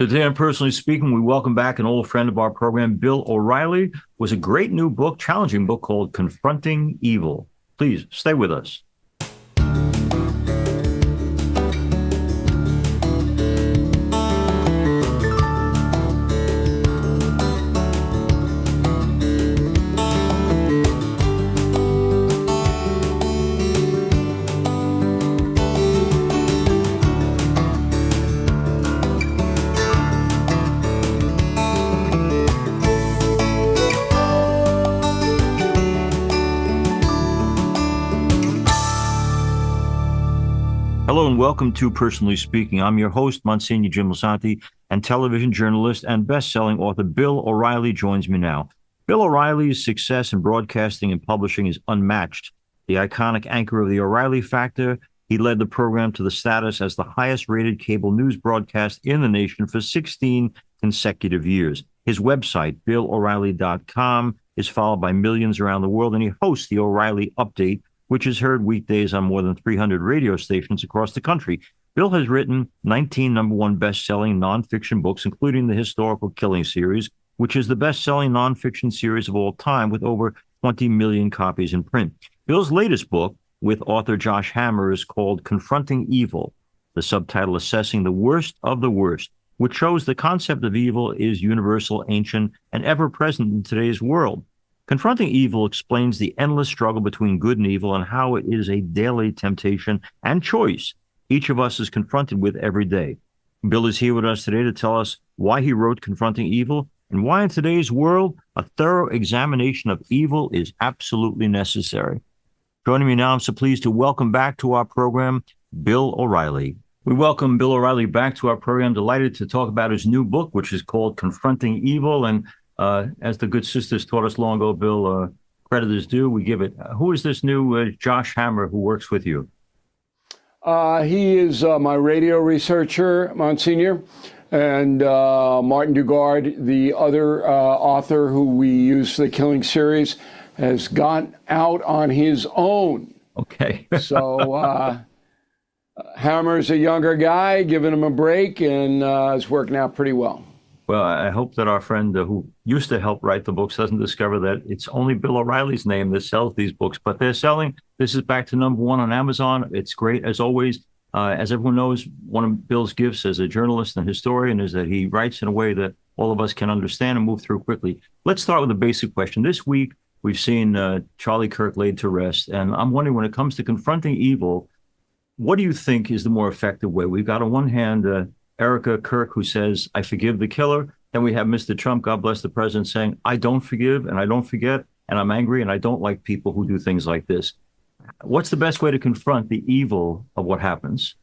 Today on Personally Speaking, we welcome back an old friend of our program, Bill O'Reilly, was a great new book, challenging book called Confronting Evil. Please stay with us. Hello and welcome to Personally Speaking. I'm your host, Monsignor Jim Lisante, and television journalist and best-selling author Bill O'Reilly joins me now. Bill O'Reilly's success in broadcasting and publishing is unmatched. The iconic anchor of the O'Reilly Factor, he led the program to the status as the highest-rated cable news broadcast in the nation for 16 consecutive years. His website, BillO'Reilly.com, is followed by millions around the world, and he hosts the O'Reilly Update, which is heard weekdays on more than 300 radio stations across the country. Bill has written 19 number-one best-selling nonfiction books, including the historical Killing series, which is the best-selling nonfiction series of all time with over 20 million copies in print. Bill's latest book, with author Josh Hammer, is called Confronting Evil, the subtitle assessing the worst of the worst, which shows the concept of evil is universal, ancient, and ever-present in today's world. Confronting Evil explains the endless struggle between good and evil and how it is a daily temptation and choice each of us is confronted with every day. Bill is here with us today to tell us why he wrote Confronting Evil and why in today's world a thorough examination of evil is absolutely necessary. Joining me now, I'm so pleased to welcome back to our program, Bill O'Reilly. We welcome Bill O'Reilly back to our program, delighted to talk about his new book, which is called Confronting Evil. And as the good sisters taught us long ago, Bill, credit is due. We give it. Who is this new Josh Hammer who works with you? He is my radio researcher, Monsignor, and Martin Dugard, the other author who we use for the Killing series, has gone out on his own. Okay. So Hammer's a younger guy, giving him a break, and it's working out pretty well. Well, I hope that our friend who used to help write the books doesn't discover that it's only Bill O'Reilly's name that sells these books, but they're selling. This is back to number one on Amazon. It's great, as always. As everyone knows, one of Bill's gifts as a journalist and historian is that he writes in a way that all of us can understand and move through quickly. Let's start with a basic question. This week, we've seen Charlie Kirk laid to rest, and I'm wondering, when it comes to confronting evil, what do you think is the more effective way? We've got on one hand Erica Kirk, who says, I forgive the killer. Then we have Mr. Trump, God bless the president, saying, I don't forgive and I don't forget and I'm angry and I don't like people who do things like this. What's the best way to confront the evil of what happens?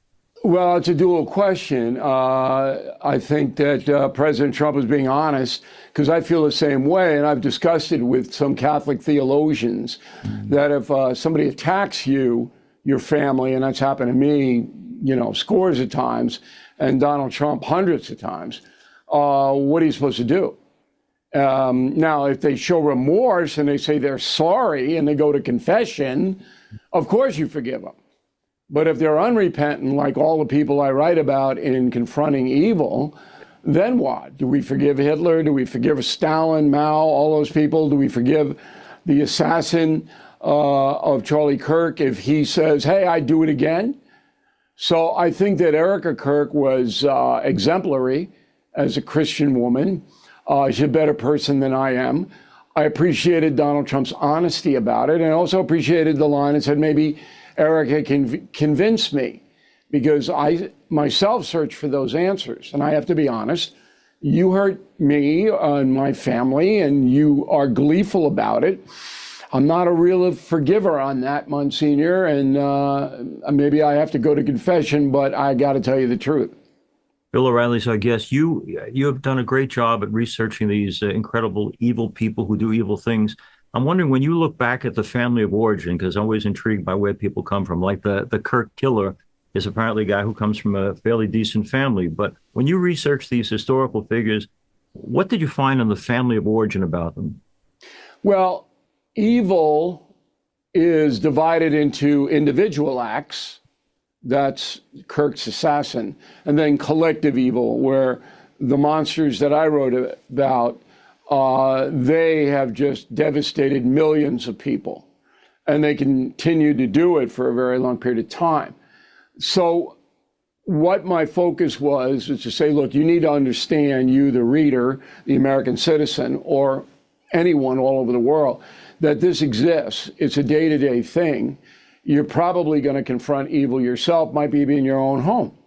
Well, it's a dual question. I think that President Trump is being honest, because I feel the same way, and I've discussed it with some Catholic theologians, that if somebody attacks you, your family, and that's happened to me, scores of times, and Donald Trump hundreds of times, what are you supposed to do? Now, if they show remorse and they say they're sorry and they go to confession, of course you forgive them. But if they're unrepentant, like all the people I write about in Confronting Evil, then what? Do we forgive Hitler? Do we forgive Stalin, Mao, all those people? Do we forgive the assassin of Charlie Kirk if he says, hey, I'd do it again? So I think that Erica Kirk was exemplary as a Christian woman. She's a better person than I am. I appreciated Donald Trump's honesty about it, and I also appreciated the line that said, maybe Erica can convince me, because I myself search for those answers. And I have to be honest, you hurt me and my family, and you are gleeful about it. I'm not a real forgiver on that, Monsignor, and maybe I have to go to confession, but I got to tell you the truth. Bill O'Reilly, so I guess you have done a great job at researching these incredible evil people who do evil things. I'm wondering, when you look back at the family of origin, because I'm always intrigued by where people come from, like the Kirk killer is apparently a guy who comes from a fairly decent family. But when you research these historical figures, what did you find on the family of origin about them? Well, evil is divided into individual acts. That's Kirk's assassin. And then collective evil, where the monsters that I wrote about, they have just devastated millions of people, and they continue to do it for a very long period of time. So what my focus was is to say, look, you need to understand, you, the reader, the American citizen, or anyone all over the world, that this exists. It's a day-to-day thing. You're probably going to confront evil yourself, might be in your own home.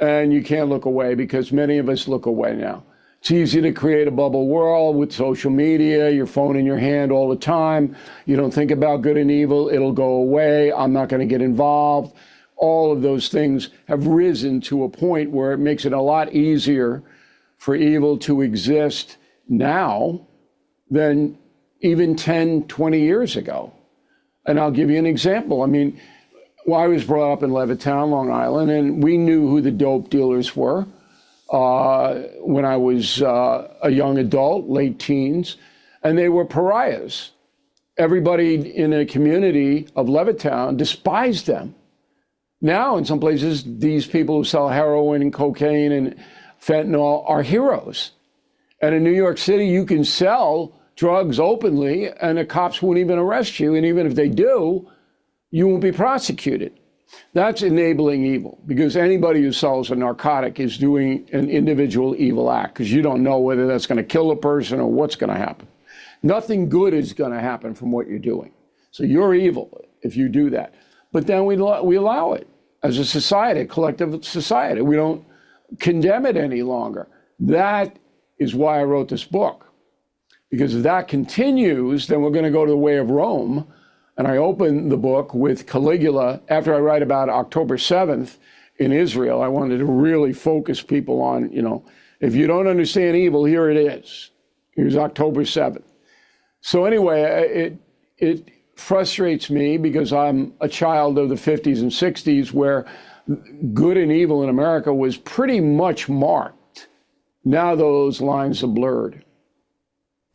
And you can't look away, because many of us look away now. It's easy to create a bubble world with social media, your phone in your hand all the time. You don't think about good and evil, it'll go away, I'm not going to get involved. All of those things have risen to a point where it makes it a lot easier for evil to exist now than even 10, 20 years ago. And I'll give you an example. I mean, well, I was brought up in Levittown, Long Island, and we knew who the dope dealers were when I was a young adult, late teens, and they were pariahs. Everybody in a community of Levittown despised them. Now, in some places, these people who sell heroin and cocaine and fentanyl are heroes. And in New York City, you can sell drugs openly, and the cops won't even arrest you. And even if they do, you won't be prosecuted. That's enabling evil, because anybody who sells a narcotic is doing an individual evil act, because you don't know whether that's going to kill a person or what's going to happen. Nothing good is going to happen from what you're doing. So you're evil if you do that. But then we allow it as a society, a collective society. We don't condemn it any longer. That is why I wrote this book. Because if that continues, then we're going to go to the way of Rome. And I open the book with Caligula. After I write about October 7th in Israel, I wanted to really focus people on, if you don't understand evil, here it is. Here's October 7th. So anyway, it frustrates me, because I'm a child of the 50s and 60s, where good and evil in America was pretty much marked. Now those lines are blurred.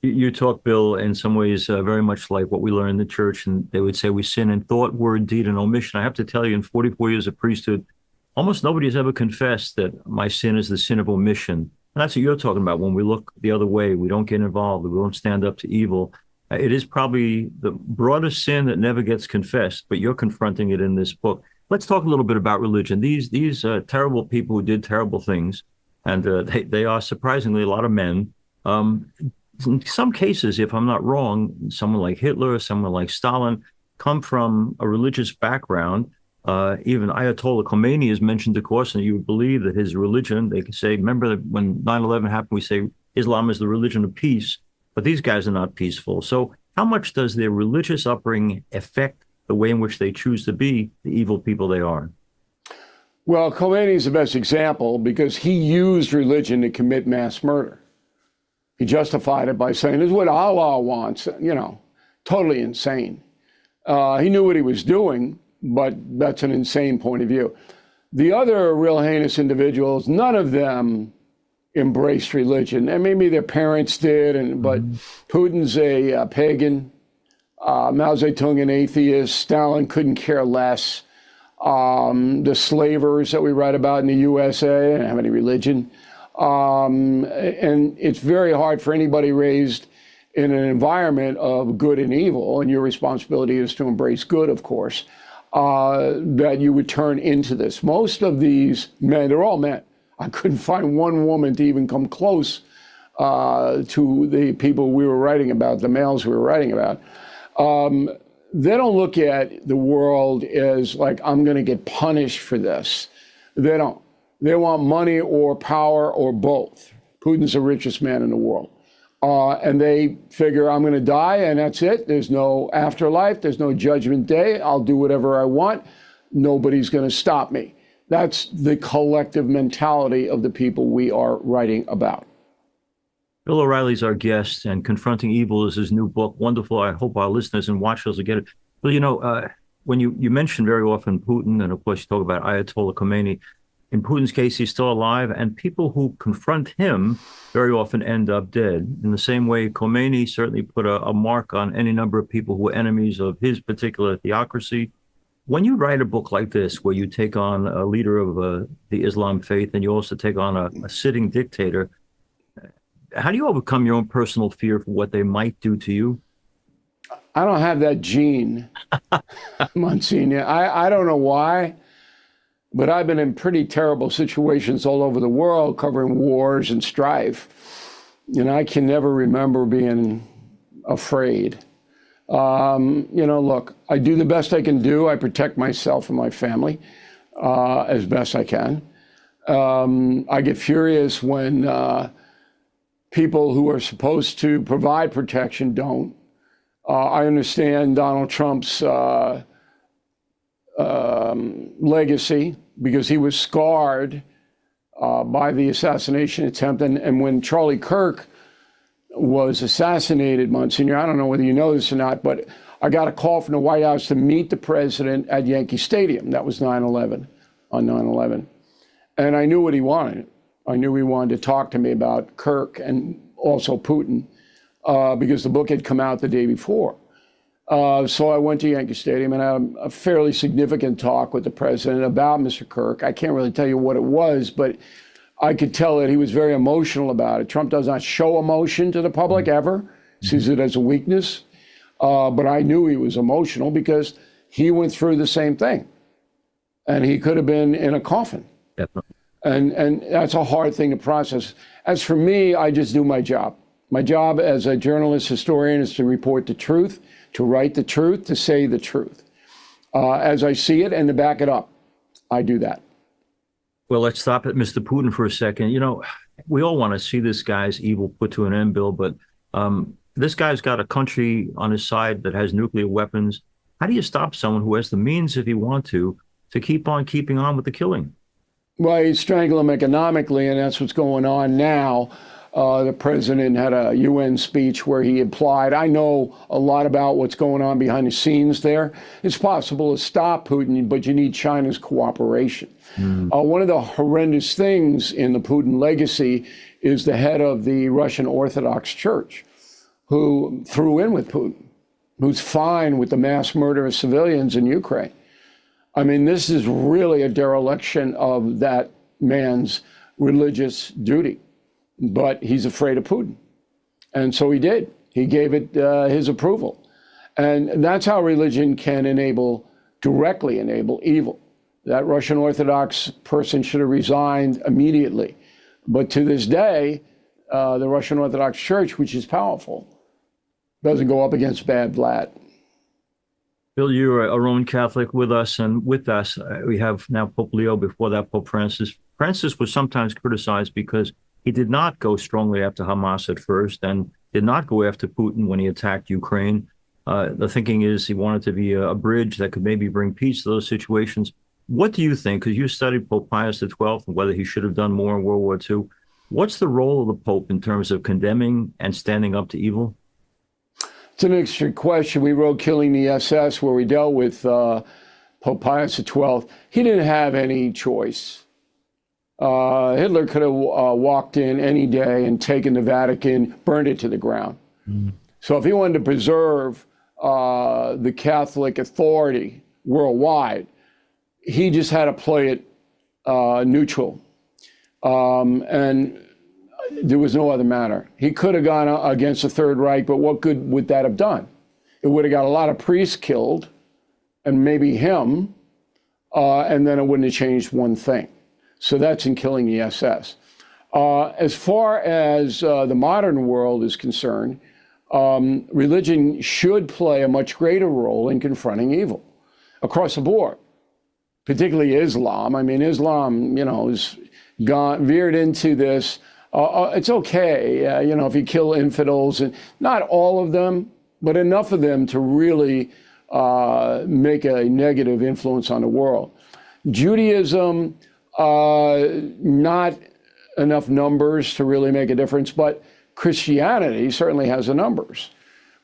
You talk, Bill, in some ways very much like what we learn in the church, and they would say we sin in thought, word, deed, and omission. I have to tell you, in 44 years of priesthood, almost nobody has ever confessed that my sin is the sin of omission. And that's what you're talking about. When we look the other way, we don't get involved, we don't stand up to evil. It is probably the broadest sin that never gets confessed, but you're confronting it in this book. Let's talk a little bit about religion. These terrible people who did terrible things, and they are surprisingly a lot of men. In some cases, if I'm not wrong, someone like Hitler, someone like Stalin, come from a religious background. Even Ayatollah Khomeini is mentioned, of course, and you would believe that his religion, they can say, remember that when 9/11 happened, we say Islam is the religion of peace, but these guys are not peaceful. So how much does their religious upbringing affect the way in which they choose to be the evil people they are? Well, Khomeini is the best example, because he used religion to commit mass murder. He justified it by saying, this is what Allah wants, totally insane. He knew what he was doing, but that's an insane point of view. The other real heinous individuals, none of them embraced religion. And maybe their parents did, but Putin's a pagan, Mao Zedong an atheist, Stalin couldn't care less. The slavers that we write about in the USA didn't have any religion. And it's very hard for anybody raised in an environment of good and evil, and your responsibility is to embrace good, of course, that you would turn into this. Most of these men, they're all men. I couldn't find one woman to even come close to the people we were writing about, the males we were writing about. They don't look at the world as like, I'm going to get punished for this. They don't. They want money or power or both. Putin's the richest man in the world. And they figure, I'm going to die and that's it. There's no afterlife. There's no judgment day. I'll do whatever I want. Nobody's going to stop me. That's the collective mentality of the people we are writing about. Bill O'Reilly's our guest, and Confronting Evil is his new book. Wonderful. I hope our listeners and watchers will get it. Well, when you mention very often Putin, and of course you talk about Ayatollah Khomeini, in Putin's case, he's still alive, and people who confront him very often end up dead. In the same way, Khomeini certainly put a mark on any number of people who were enemies of his particular theocracy. When you write a book like this, where you take on a leader of the Islam faith and you also take on a sitting dictator, how do you overcome your own personal fear for what they might do to you? I don't have that gene, Monsignor. I don't know why, but I've been in pretty terrible situations all over the world covering wars and strife. And I can never remember being afraid. Look, I do the best I can do. I protect myself and my family as best I can. I get furious when people who are supposed to provide protection don't. I understand Donald Trump's legacy because he was scarred by the assassination attempt. And when Charlie Kirk was assassinated, Monsignor, I don't know whether you know this or not, but I got a call from the White House to meet the president at Yankee Stadium. That was 9/11, on 9/11. And I knew what he wanted. I knew he wanted to talk to me about Kirk and also Putin because the book had come out the day before. So I went to Yankee Stadium and had a fairly significant talk with the president about Mr. Kirk. I can't really tell you what it was, but I could tell that he was very emotional about it. Trump does not show emotion to the public ever, sees it as a weakness. But I knew he was emotional because he went through the same thing. And he could have been in a coffin. Definitely. And that's a hard thing to process. As for me, I just do my job. My job as a journalist historian is to report the truth, to write the truth, to say the truth. As I see it and to back it up. I do that. Well, let's stop at Mr. Putin for a second. We all want to see this guy's evil put to an end, Bill, but this guy's got a country on his side that has nuclear weapons. How do you stop someone who has the means, if he want to keep on keeping on with the killing? Well, you strangle him economically, and that's what's going on now. The president had a UN speech where he implied, I know a lot about what's going on behind the scenes there. It's possible to stop Putin, but you need China's cooperation. One of the horrendous things in the Putin legacy is the head of the Russian Orthodox Church, who threw in with Putin, who's fine with the mass murder of civilians in Ukraine. I mean, this is really a dereliction of that man's religious duty. But he's afraid of Putin. And so he did. He gave it his approval. And that's how religion can directly enable evil. That Russian Orthodox person should have resigned immediately. But to this day, the Russian Orthodox Church, which is powerful, doesn't go up against bad Vlad. Bill, you're a Roman Catholic with us, and with us, we have now Pope Leo, before that Pope Francis. Francis was sometimes criticized because he did not go strongly after Hamas at first and did not go after Putin when he attacked Ukraine. The thinking is he wanted to be a bridge that could maybe bring peace to those situations. What do you think? Because you studied Pope Pius XII and whether he should have done more in World War II. What's the role of the Pope in terms of condemning and standing up to evil? It's an interesting question. We wrote Killing the SS, where we dealt with Pope Pius XII. He didn't have any choice. Hitler could have walked in any day and taken the Vatican, burned it to the ground. So if he wanted to preserve the Catholic authority worldwide, he just had to play it neutral. And there was no other matter. He could have gone against the Third Reich, but what good would that have done? It would have got a lot of priests killed, and maybe him, and then it wouldn't have changed one thing. So that's in Killing the SS. As far as the modern world is concerned, religion should play a much greater role in confronting evil across the board, particularly Islam. I mean, Islam, is veered into this. It's okay, if you kill infidels, and not all of them, but enough of them to really make a negative influence on the world. Judaism, not enough numbers to really make a difference, but Christianity certainly has the numbers.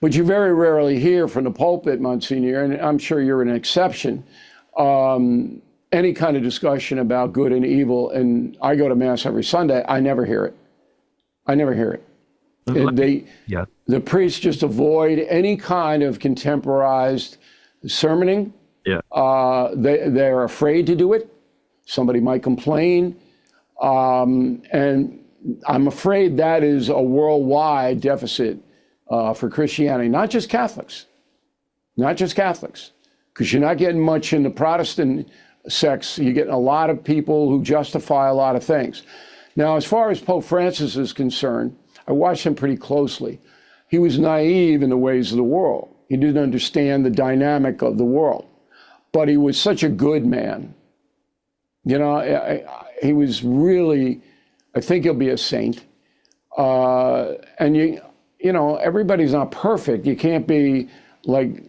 But you very rarely hear from the pulpit, Monsignor, and I'm sure you're an exception, any kind of discussion about good and evil. And I go to Mass every Sunday. I never hear it. The priests just avoid any kind of contemporized sermoning Yeah. They're afraid to do it. Somebody might complain. And I'm afraid that is a worldwide deficit for Christianity, not just Catholics, because you're not getting much in the Protestant sects. You're getting a lot of people who justify a lot of things. Now, as far as Pope Francis is concerned, I watched him pretty closely. He was naive in the ways of the world. He didn't understand the dynamic of the world, but he was such a good man. You know, he was really, I think he'll be a saint. And you know, everybody's not perfect. You can't be like,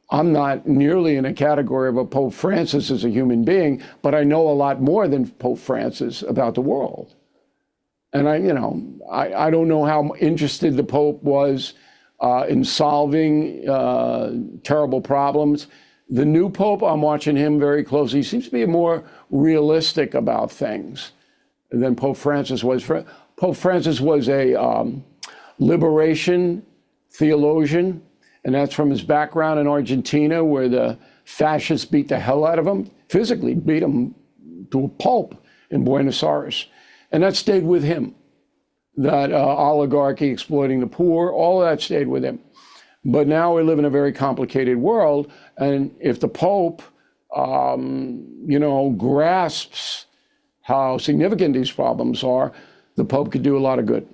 I'm not nearly in a category of a Pope Francis as a human being, but I know a lot more than Pope Francis about the world. And I don't know how interested the Pope was in solving terrible problems. The new Pope, I'm watching him very closely. He seems to be more realistic about things than Pope Francis was. Pope Francis was a liberation theologian, and that's from his background in Argentina, where the fascists beat the hell out of him, physically beat him to a pulp in Buenos Aires. And that stayed with him. That oligarchy exploiting the poor, all of that stayed with him. But now we live in a very complicated world. And if the Pope, grasps how significant these problems are, the Pope could do a lot of good.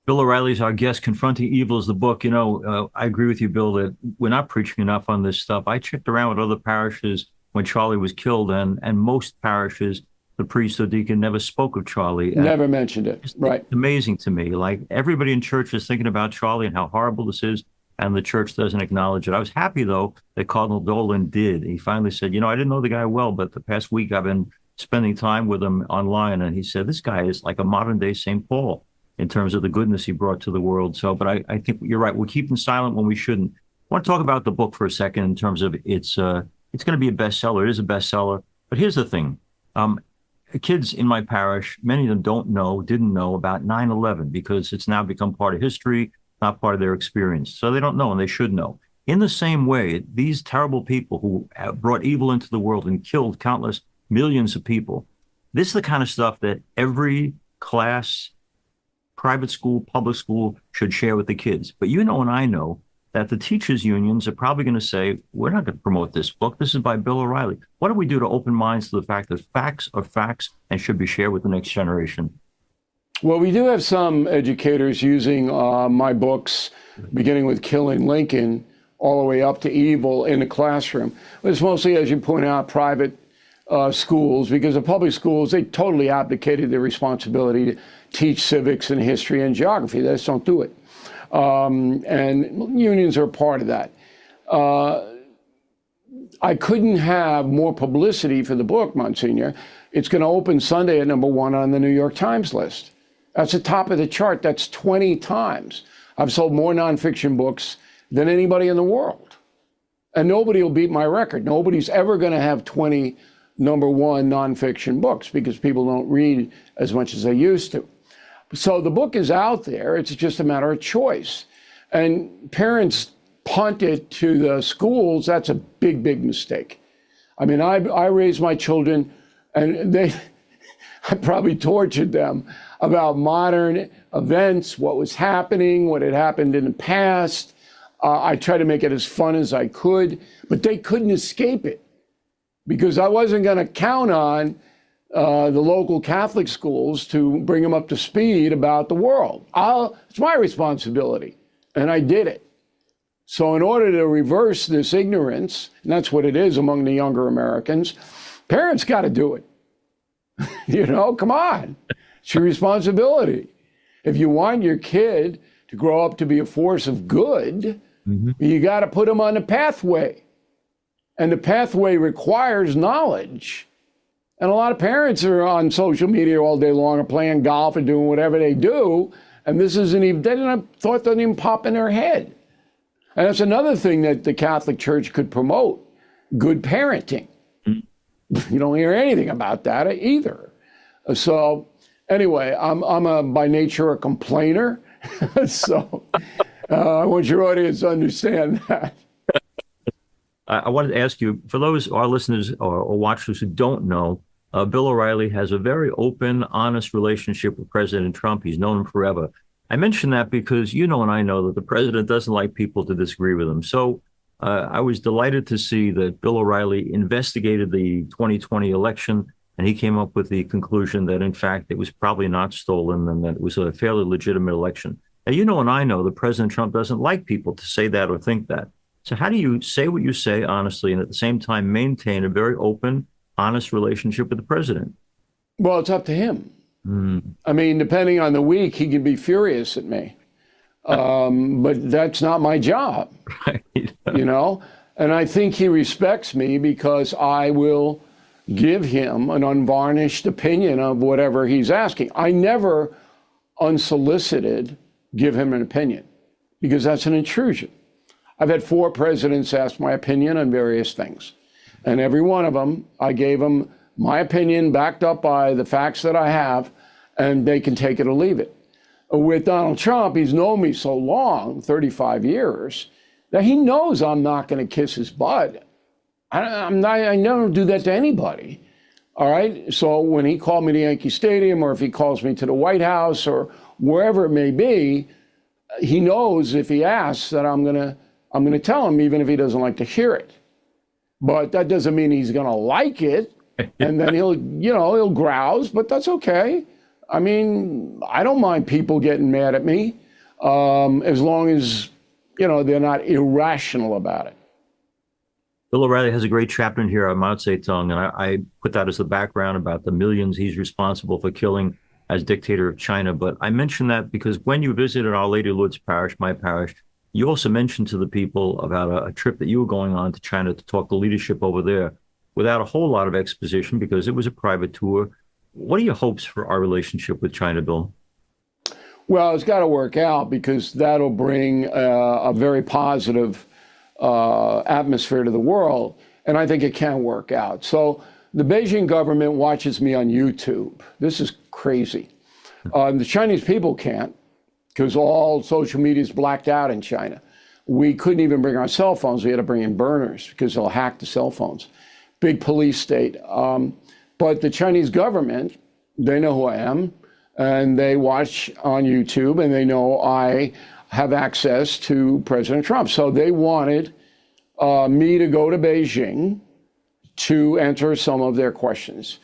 Bill O'Reilly's our guest. Confronting Evil is the book. I agree with you, Bill, that we're not preaching enough on this stuff. I checked around with other parishes when Charlie was killed, and most parishes, the priest or deacon never spoke of Charlie. Never mentioned it. Right. It's amazing to me. Like, everybody in church is thinking about Charlie and how horrible this is, and the church doesn't acknowledge it. I was happy, though, that Cardinal Dolan did. He finally said, I didn't know the guy well, but the past week I've been spending time with him online, and he said, this guy is like a modern-day St. Paul in terms of the goodness he brought to the world. So, but I think you're right. We're keeping silent when we shouldn't. I want to talk about the book for a second in terms of it's going to be a bestseller. It is a bestseller. But here's the thing. Kids in my parish, many of them didn't know about 9/11 because it's now become part of history, not part of their experience. So they don't know, and they should know. In the same way, these terrible people who brought evil into the world and killed countless millions of people, this is the kind of stuff that every class, private school, public school should share with the kids. But and I know that the teachers' unions are probably going to say, we're not going to promote this book. This is by Bill O'Reilly. What do we do to open minds to the fact that facts are facts and should be shared with the next generation? Well, we do have some educators using my books, beginning with Killing Lincoln, all the way up to Evil in the classroom. But it's mostly, as you point out, private schools, because the public schools, they totally abdicated their responsibility to teach civics and history and geography. They just don't do it. And unions are a part of that. I couldn't have more publicity for the book, Monsignor. It's going to open Sunday at #1 on the New York Times list. That's the top of the chart. That's 20 times. I've sold more nonfiction books than anybody in the world. And nobody will beat my record. Nobody's ever going to have 20 #1 nonfiction books because people don't read as much as they used to. So the book is out there. It's just a matter of choice. And parents punt it to the schools. That's a big, big mistake. I mean, I raised my children, and I probably tortured them about modern events, what was happening, what had happened in the past. I tried to make it as fun as I could, but they couldn't escape it because I wasn't going to count on the local Catholic schools to bring them up to speed about the world. It's my responsibility, and I did it. So in order to reverse this ignorance, and that's what it is among the younger Americans, parents got to do it. Come on. It's your responsibility. If you want your kid to grow up to be a force of good, you got to put them on the pathway. And the pathway requires knowledge. And a lot of parents are on social media all day long or playing golf or doing whatever they do. And this isn't even, thought doesn't even pop in their head. And that's another thing that the Catholic Church could promote, good parenting. You don't hear anything about that either. So anyway, I'm by nature a complainer. So I want your audience to understand that. I wanted to ask you, for those our listeners or watchers who don't know, Bill O'Reilly has a very open, honest relationship with President Trump. He's known him forever. I mention that because you know and I know that the president doesn't like people to disagree with him. So I was delighted to see that Bill O'Reilly investigated the 2020 election, and he came up with the conclusion that, in fact, it was probably not stolen and that it was a fairly legitimate election. Now, you know and I know that President Trump doesn't like people to say that or think that. So how do you say what you say honestly and at the same time maintain a very open, honest relationship with the president? Well, it's up to him. Mm. I mean, depending on the week, he can be furious at me. But that's not my job, Right. you know? And I think he respects me because I will give him an unvarnished opinion of whatever he's asking. I never unsolicited give him an opinion because that's an intrusion. I've had 4 presidents ask my opinion on various things. And every one of them, I gave them my opinion backed up by the facts that I have, and they can take it or leave it. With Donald Trump, he's known me so long, 35 years, that he knows I'm not going to kiss his butt. I never do that to anybody. All right. So when he called me to Yankee Stadium, or if he calls me to the White House or wherever it may be, he knows if he asks that I'm going to tell him, even if he doesn't like to hear it. But that doesn't mean he's going to like it. And then he'll grouse, but that's okay. I mean, I don't mind people getting mad at me as long as, they're not irrational about it. Bill O'Reilly has a great chapter in here on Mao Zedong, and I put that as the background about the millions he's responsible for killing as dictator of China. But I mention that because when you visited Our Lady of Lourdes Parish, my parish, you also mentioned to the people about a trip that you were going on to China to talk to leadership over there without a whole lot of exposition because it was a private tour. What are your hopes for our relationship with China, Bill? Well, it's got to work out because that'll bring a very positive atmosphere to the world. And I think it can work out. So the Beijing government watches me on YouTube. This is crazy. The Chinese people can't because all social media is blacked out in China. We couldn't even bring our cell phones. We had to bring in burners because they'll hack the cell phones. Big police state. But the Chinese government, they know who I am, and they watch on YouTube, and they know I have access to President Trump. So they wanted me to go to Beijing to answer some of their questions.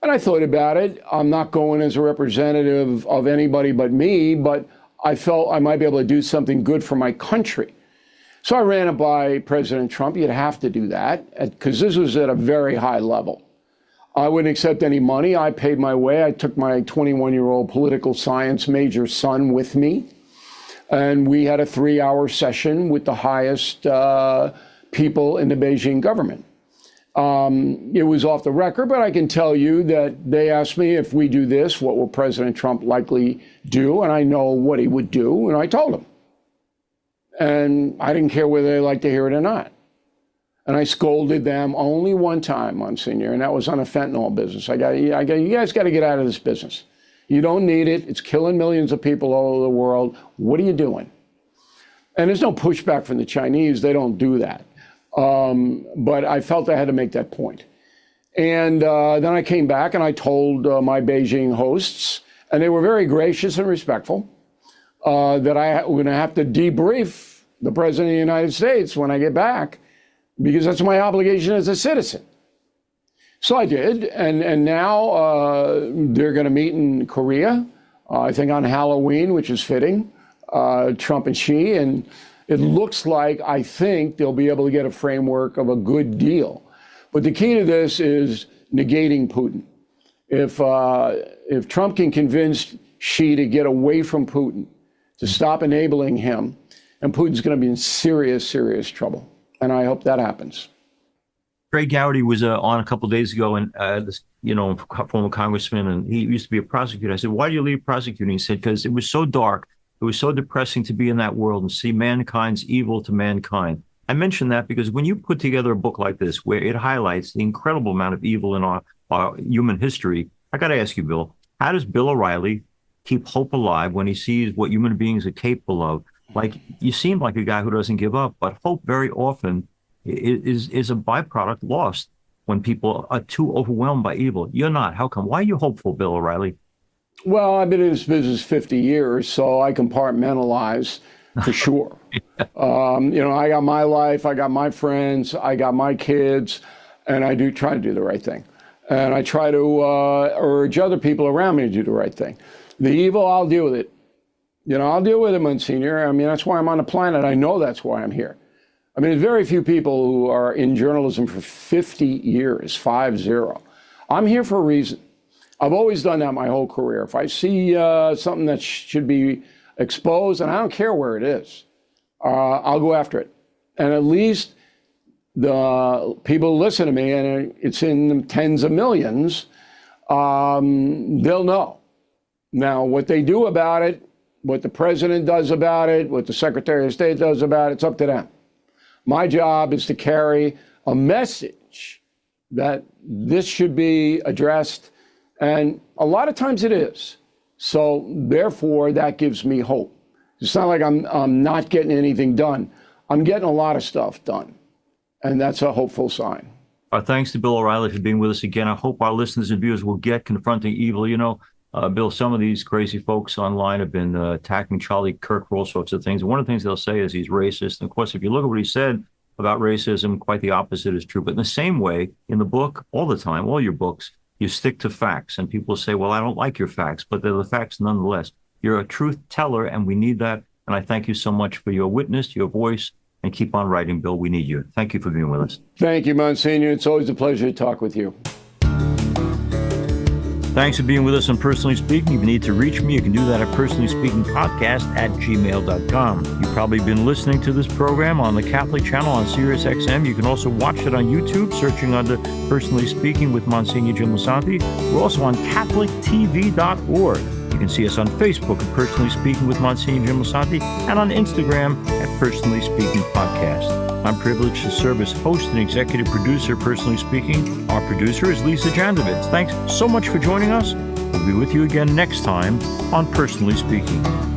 And I thought about it. I'm not going as a representative of anybody but me, but I felt I might be able to do something good for my country. So I ran it by President Trump. You'd have to do that because this was at a very high level. I wouldn't accept any money. I paid my way. I took my 21-year-old political science major son with me. And we had a 3-hour session with the highest people in the Beijing government. It was off the record, but I can tell you that they asked me if we do this, what will President Trump likely do? And I know what he would do, and I told him. And I didn't care whether they liked to hear it or not. And I scolded them only one time, Monsignor, and that was on a fentanyl business. You guys got to get out of this business. You don't need it. It's killing millions of people all over the world. What are you doing? And there's no pushback from the Chinese. They don't do that. But I felt I had to make that point. And then I came back and I told my Beijing hosts, and they were very gracious and respectful, that I'm going to have to debrief the President of the United States when I get back, because that's my obligation as a citizen. So I did, and now they're going to meet in Korea, I think on Halloween, which is fitting, Trump and Xi, and it looks like, I think, they'll be able to get a framework of a good deal. But the key to this is negating Putin. If Trump can convince Xi to get away from Putin, to stop enabling him, and Putin's going to be in serious, serious trouble. And I hope that happens. Trey Gowdy was on a couple of days ago, and this, former congressman, and he used to be a prosecutor. I said, "Why do you leave prosecuting?" He said, "Because it was so dark. It was so depressing to be in that world and see mankind's evil to mankind." I mention that because when you put together a book like this, where it highlights the incredible amount of evil in our human history, I got to ask you, Bill, how does Bill O'Reilly keep hope alive when he sees what human beings are capable of? Like, you seem like a guy who doesn't give up, but hope very often is a byproduct lost when people are too overwhelmed by evil. You're not. How come? Why are you hopeful, Bill O'Reilly? Well, I've been in this business 50 years, so I compartmentalize for sure. I got my life, I got my friends, I got my kids, and I do try to do the right thing. And I try to urge other people around me to do the right thing. The evil, I'll deal with it. I'll deal with it, Monsignor. I mean, that's why I'm on the planet. I know that's why I'm here. I mean, there's very few people who are in journalism for 50 years, 50. I'm here for a reason. I've always done that my whole career. If I see something that should be exposed, and I don't care where it is, I'll go after it. And at least the people who listen to me, and it's in the tens of millions, they'll know. Now, what they do about it, what the president does about it, what the Secretary of State does about it, it's up to them. My job is to carry a message that this should be addressed, and a lot of times it is. So therefore, that gives me hope. It's not like I'm not getting anything done. I'm getting a lot of stuff done, and that's a hopeful sign. Our thanks to Bill O'Reilly for being with us again. I hope our listeners and viewers will get Confronting Evil. Bill, some of these crazy folks online have been attacking Charlie Kirk for all sorts of things. And one of the things they'll say is he's racist. And of course, if you look at what he said about racism, quite the opposite is true. But in the same way, in the book, all the time, all your books, you stick to facts. And people say, well, I don't like your facts, but they're the facts nonetheless. You're a truth teller, and we need that. And I thank you so much for your witness, your voice, and keep on writing, Bill. We need you. Thank you for being with us. Thank you, Monsignor. It's always a pleasure to talk with you. Thanks for being with us on Personally Speaking. If you need to reach me, you can do that at personallyspeakingpodcast@gmail.com. You've probably been listening to this program on the Catholic channel on Sirius XM. You can also watch it on YouTube, searching under Personally Speaking with Monsignor Jim Lisante. We're also on CatholicTV.org. You can see us on Facebook at Personally Speaking with Monsignor Jim Lisante and on Instagram at Personally Speaking Podcast. I'm privileged to serve as host and executive producer, Personally Speaking. Our producer is Lisa Jandovitz. Thanks so much for joining us. We'll be with you again next time on Personally Speaking.